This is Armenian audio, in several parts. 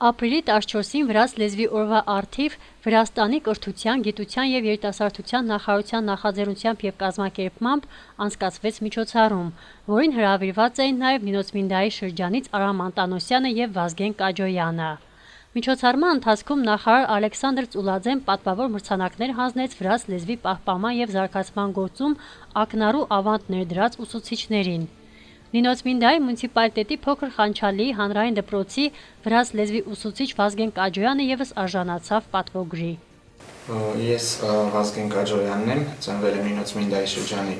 Ապրիլի 14-ին Վրաց լեզվի օրվա առթիվ Վրաստանի կրթության, գիտության և երիտասարդության նախարարության նախաձեռնությամբ և կազմակերպմամբ անցկացվեց միջոցառում, որին հրավիրված էին նաև Նինոց Մինդայի շրջանից Արամ Անտանոսյանը և Վազգեն Կաջոյանը։ Միջոցառման ընթացքում նախարար Ալեքսանդր Ծուլաձեն պատվավոր մրցանակներ հանձնեց Վրաց լեզվի պահպանման և զարգացման գործում ակնառու ավանդ ներդրած ուսուցիչներին։ Նինոց Մինդայի մունիցիպալիտետի Փոքր Խանչալիի հանրային դպրոցի վրաց լեզվի ուսուցիչ Վազգեն Կաջոյանը ևս արժանացավ պատվոգրի։ Ես Վազգեն Կաջոյանն եմ, ծնվել եմ Նինոց Մինդայի շրջանի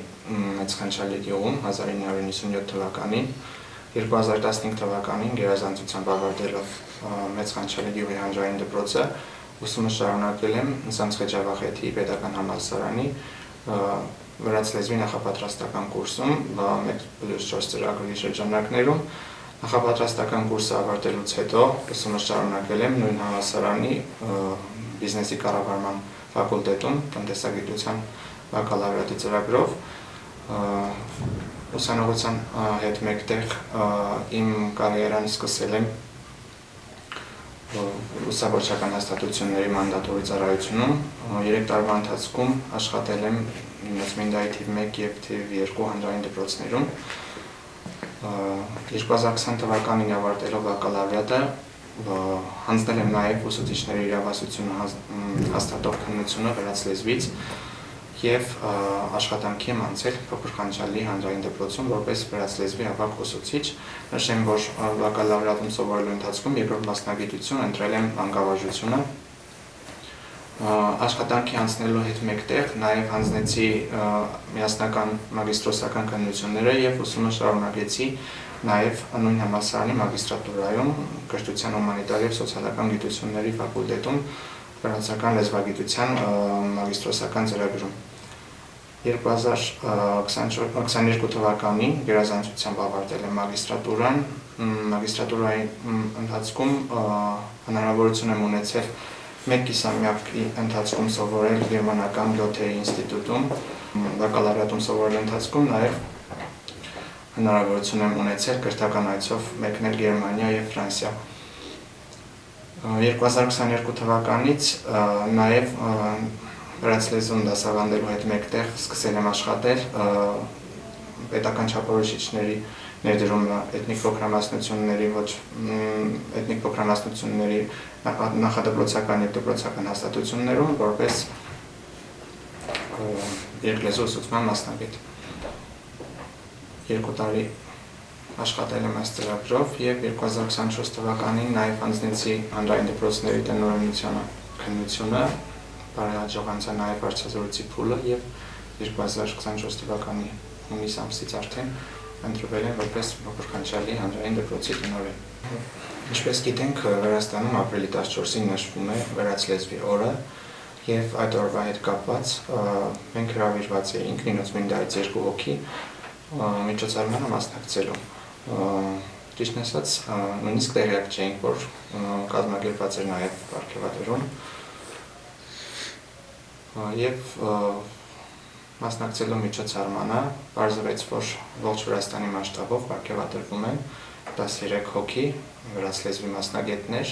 Մեծ Խանչալի գյուղում 1997 թվականին, 2015 թվականին գերազանցությամբ ավարտելով Մեծ Խանչալի գյուղի հանրային դպրոցը, ուսումը շարունակել եմ Սամցխեջավախեթի պետական համալսարանի վրաց լեզվի նախապատրաստական կուրսում 1+4 ծրագրի շրջանակներում։ Նախապատրաստական կուրսը ավարտելուց հետո ուսումը շարունակել եմ նույն համալսարանի բիզնեսի կառավարման ֆակուլտետում տնտեսագիտության բակալավրիատի ծրագրով։ Ուսանողության հետ մեկտեղ իմ կարիերան սկսել եմ ուսաբորչական հաստատությունների մանդատորի ծառայությունում։ 3 տարվա ընթացքում աշխատել եմ Նինոց Մինդայի թիվ 1 և թիվ 2 հանրային դպրոցներում։ 2020 թվականին ավարտելով բակալավրիատը հանձնել եմ նաև ուսուցիչների իրավասությունը հաստատող քննությունը վրաց լեզվից և աշխատանքի եմ անցել Փոքր Խանչալիի հանրային դպրոցում որպես վրաց լեզվի ավագ ուսուցիչ։ Նշեմ, որ բակալավրիատում սովորելու ընթացքում երկրորդ մասնագիտություն ընտրել եմ մանկավարժությունը։ Աշխատանքի անցնելու հետ մեկտեղ նաև հանձնեցի միասնական մագիստրոսական քննությունները և ուսումը շարունակեցի նաև նույն համալսարանի մագիստրատուրայում կրթության հումանիտար և սոցիալական գիտությունների ֆակուլտետում ֆրանսիական լեզվագիտության մագիստրոսական ծրագրում։ 2022 թվականին գերազանցությամբ ավարտել եմ մագիստրատուրան։ Մագիստրատուրայի ընթացքում հնարավորություն եմ ունեցել 1 կիսամյակի ընթացքում սովորել գերմանական Գյոթեի ինստիտուտում, բակալավրիատում սովորելու ընթացքում նաև հնարավորություն եմ ունեցել կրթական այցով մեկնել Գերմանիա և Ֆրանսիա։ 2022 թվականից նաև վրաց լեզուն դասավանդելու հետ մեկտեղ սկսել եմ աշխատել պետական չափորոշիչների ներդրումը էթնիկ փոքրամասնությունների նախադպրոցական և դպրոցական հաստատություններում որպես երկլեզու ուսուցման մասնագետ։ 2 տարի աշխատել եմ այս ծրագրով և 2024 թվականին նաև հանձնեցի հանրային դպրոցների տնօրենությանը քննությունը, բարեհաջող անցա նաև վարձատրոցի փուլը և 2024 թվականի հունիս ամսից արդեն ընտրվել եմ որպես Փոքր Խանչալիի հանրային դպրոցի տնօրեն։ Ինչպես գիտենք, Վրաստանում ապրիլի 14-ին նշվում է վրաց լեզվի օրը և այդ օրվա հետ կապված մենք հրավիրված էինք Նինոց Մինդայից 2 հոգի միջոցառմանը մասնակցելու։ Ճիշտն ասած, նույնիսկ տեղյակ չէինք, որ կազմակերպված էր նաև պարգևատրում և մասնակցելու միջոցառմանը պարզվեց, որ ողջ Վրաստանի մասշտաբով պարգևատրվում են 13 հոգի վրաց լեզվի մասնագետներ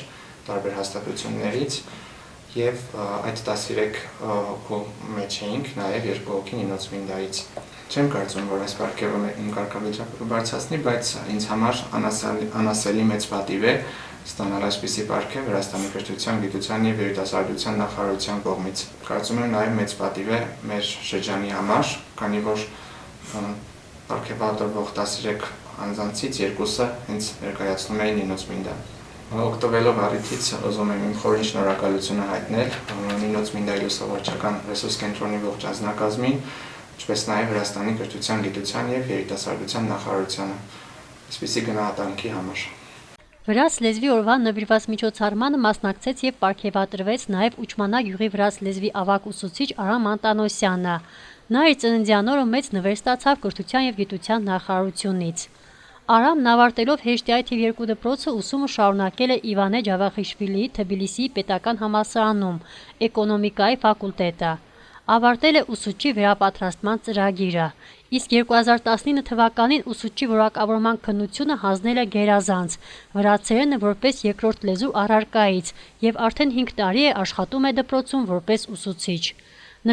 տարբեր հաստատություններից և այդ 13 հոգու մեջ էինք նաև 2 հոգի Նինոց Մինդայից։ Չեմ կարծում, որ այս պարգևը իմ կարգավիճակը կբարձրացնի, բայց ինձ համար անասելի մեծ պատիվ է ստանալ այսպիսի պարգև Վրաստանի կրթության, գիտության և երիտասարդության նախարարության կողմից։ Կարծում եմ նաև մեծ պատիվ է մեր շրջանի համար, քանի որ պարգևատրվող 13 անձանցից 2-ը հենց ներկայացնում էին Նինոց Մինդան։ Օգտվելով առիթից ուզում եմ իմ խորին շնորհակալությունը հայտնել Նինոց Մինդայի լուսավորչական ռեսուրս կենտրոնի ողջ անձնակազմին, ինչպես նաև Վրաստանի կրթության, գիտության և երիտասարդության նախարարությանը այսպիսի գնահատանքի համար։ Վրաց լեզվի օրվա նվիրված միջոցառմանը մասնակցեց և պարգևատրվեց նաև Ուչմանա գյուղի վրաց լեզվի ավագ ուսուցիչ Արամ Անտանոսյանը։ Նա իր ծննդյան օրը մեծ նվեր ստացավ կրթության և գիտության նախարարությունից։ Արամն ավարտելով Հեշտիայի թիվ 2 դպրոցը ուսումը շարունակել է Իվանե Ջավախիշվիլիի Թբիլիսիի պետական համալսարանում էկոնոմիկայի ֆակուլտետը։ Ավարտել է ուսուցչի վերապատրաստման ծրագիրը։ Իսկ 2019 թվականին ուսուցչի որակավորման քննությունը հանձնել է գերազանց, վրացերենը որպես երկրորդ լեզու առարկայից եւ արդեն 5 տարի է աշխատում է դպրոցում որպես ուսուցիչ։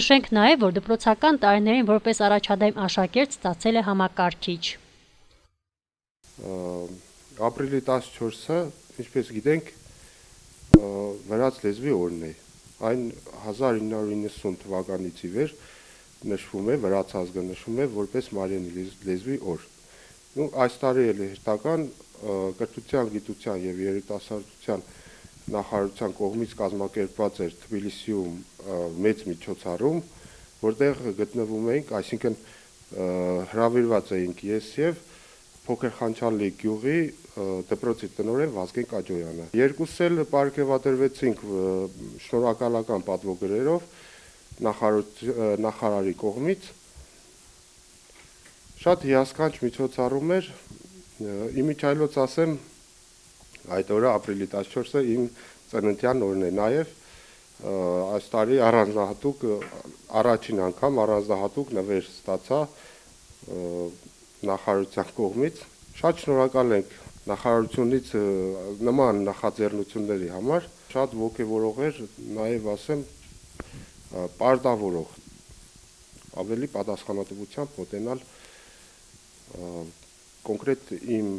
Նշենք նաեւ, որ դպրոցական տարիներին որպես առաջադեմ աշակերտ ստացել է համակարգիչ։ Ապրիլի 14-ը, ինչպես գիտենք, վրաց լեզվի օրն է։ Այն 1990 թվականից ի վեր նշվում է, վրաց ազգը նշվում է որպես Մարիենի լեզվի օր։ Այս տարի էլ հերթական կրթության, գիտության եւ երիտասարդության նախարարության կողմից կազմակերպված էր Թբիլիսիում մեծ միջոցառում, որտեղ գտնվում էինք, այսինքն հրավիրված էինք ես եւ Փոքր Խանչալի գյուղի դպրոցի տնօրեն Վազգեն Կաջոյանը։ Երկուսս էլ պարգևատրվեցինք շնորհակալական պատվոգրերով նախարարի կողմից։ Շատ հիասքանչ միջոցառում էր, իմիջայլոց ասեմ, այդ օրը ապրիլի 14-ը իմ ծննդյան օրն է, նաև այս տարի առանձնահատուկ առաջին անգամ առանձնահատուկ նվեր ստացա նախարարության կողմից։ Շատ շնորհակալ ենք նախարարությունից նման նախաձեռնությունների համար, շատ ոգևորող էր, նաև ասեմ, պարտավորող ավելի պատասխանատվությամբ մոտենալ կոնկրետ իմ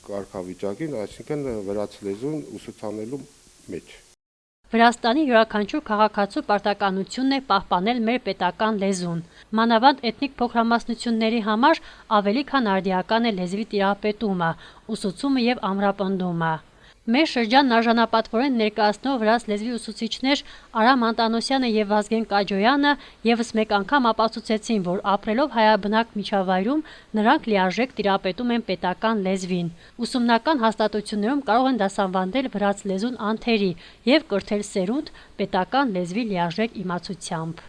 կարգավիճակին, այսինքն վրաց լեզուն ուսուցանելու մեջ։ Վրաստանի յուրաքանչյուր քաղաքացու պարտականությունն է պահպանել մեր պետական լեզուն։ Մանավանդ էթնիկ փոքրամասնությունների համար ավելի քան արդիական է լեզվի տիրապետումը, ուսուցումը եւ ամրապնդումը։ Մեր շրջանն արժանապատվորեն ներկայացնող վրաց լեզվի ուսուցիչներ Արամ Անտանոսյանը եւ Վազգեն Կաջոյանը եւս մեկ անգամ ապացուցեցին, որ ապրելով հայաբնակ միջավայրում նրանք լիարժեք տիրապետում են պետական լեզվին։ Ուսումնական հաստատություններում կարող են դասավանդել վրաց լեզուն անթերի եւ կրթել սերունդ պետական լեզվի լիարժեք իմացությամբ։